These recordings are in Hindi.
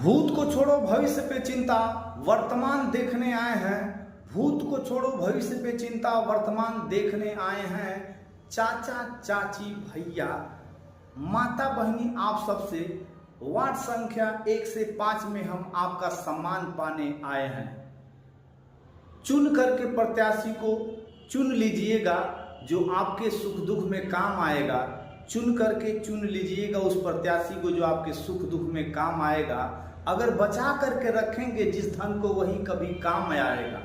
भूत को छोड़ो भविष्य पे चिंता, वर्तमान देखने आए हैं। भूत को छोड़ो भविष्य पे चिंता, वर्तमान देखने आए हैं। चाचा चाची भैया माता बहनी आप सबसे वार्ड संख्या 1 से 5 में हम आपका सम्मान पाने आए हैं। चुन करके प्रत्याशी को चुन लीजिएगा जो आपके सुख दुख में काम आएगा। चुन करके चुन लीजिएगा उस प्रत्याशी को जो आपके सुख दुख में काम आएगा। अगर बचा करके रखेंगे जिस धन को, वही कभी काम आएगा।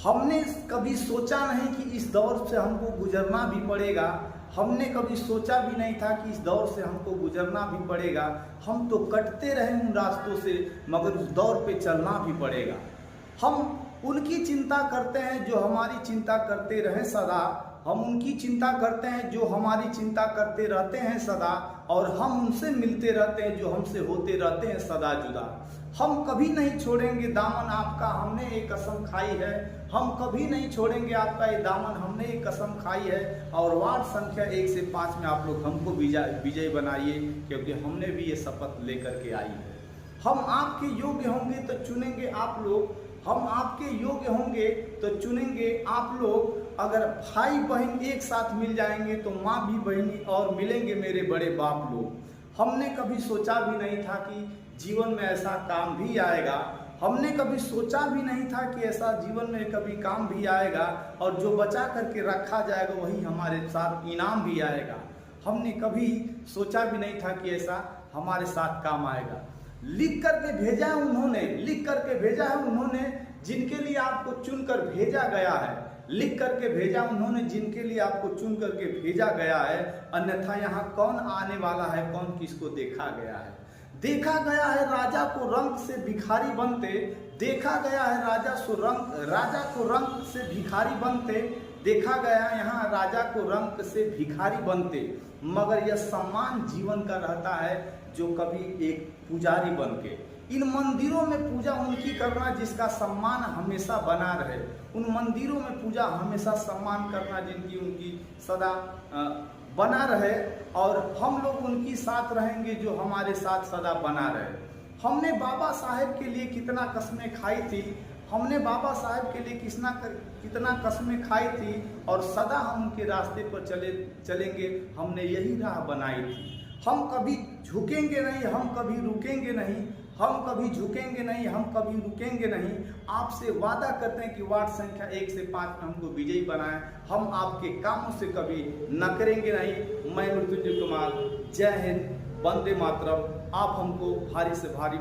हमने कभी सोचा नहीं कि इस दौर से हमको गुजरना भी पड़ेगा। हमने कभी सोचा भी नहीं था कि इस दौर से हमको गुजरना भी पड़ेगा। हम तो कटते रहे उन रास्तों से, मगर उस दौर पे चलना भी पड़ेगा। हम उनकी चिंता करते हैं जो हमारी चिंता करते रहे सदा। हम उनकी चिंता करते हैं जो हमारी चिंता करते रहते हैं सदा। और हम उनसे मिलते रहते हैं जो हमसे होते रहते हैं सदा जुदा। हम कभी नहीं छोड़ेंगे दामन आपका, हमने एक कसम खाई है। हम कभी नहीं छोड़ेंगे आपका ये दामन, हमने एक कसम खाई है। और वार्ड संख्या 1 से 5 में आप लोग हमको विजय बनाइए, क्योंकि हमने भी ये शपथ लेकर के आई है। हम आपके योग्य होंगे तो चुनेंगे आप लोग। हम आपके योग्य होंगे तो चुनेंगे आप लोग। अगर भाई बहन एक साथ मिल जाएंगे तो माँ भी बहनी और मिलेंगे मेरे बड़े बाप लोग। हमने कभी सोचा भी नहीं था कि जीवन में ऐसा काम भी आएगा। हमने कभी सोचा भी नहीं था कि ऐसा जीवन में कभी काम भी आएगा। और जो बचा करके रखा जाएगा वही हमारे साथ इनाम भी आएगा। हमने कभी सोचा भी नहीं था कि ऐसा हमारे साथ काम आएगा। लिख करके भेजा है उन्होंने, लिख करके भेजा है उन्होंने जिनके लिए आपको चुनकर भेजा गया है। लिख करके भेजा उन्होंने जिनके लिए आपको चुन करके भेजा गया है। अन्यथा यहाँ कौन आने वाला है, कौन किसको देखा गया है। देखा गया है राजा को रंग से भिखारी बनते। देखा गया है राजा को रंग से भिखारी बनते। देखा गया यहाँ राजा को रंग से भिखारी बनते। मगर यह सम्मान जीवन का रहता है जो कभी एक पुजारी बन के इन मंदिरों में पूजा उनकी करना जिसका सम्मान हमेशा बना रहे। उन मंदिरों में पूजा हमेशा सम्मान करना जिनकी उनकी सदा बना रहे। और हम लोग उनकी साथ रहेंगे जो हमारे साथ सदा बना रहे। हमने बाबा साहेब के लिए कितना कस्में खाई थी। हमने बाबा साहेब के लिए कितना कस्में खाई थी। और सदा हम उनके रास्ते पर चलेंगे। हमने यही राह बनाई थी। हम कभी झुकेंगे नहीं, हम कभी रुकेंगे नहीं। हम कभी झुकेंगे नहीं, हम कभी रुकेंगे नहीं। आपसे वादा करते हैं कि वार्ड संख्या 1 से 5 में हमको विजयी बनाएं। हम आपके कामों से कभी नकरेंगे नहीं। मैं मृत्युंजय कुमार, जय हिंद, वंदे मातरम। आप हमको भारी से भारी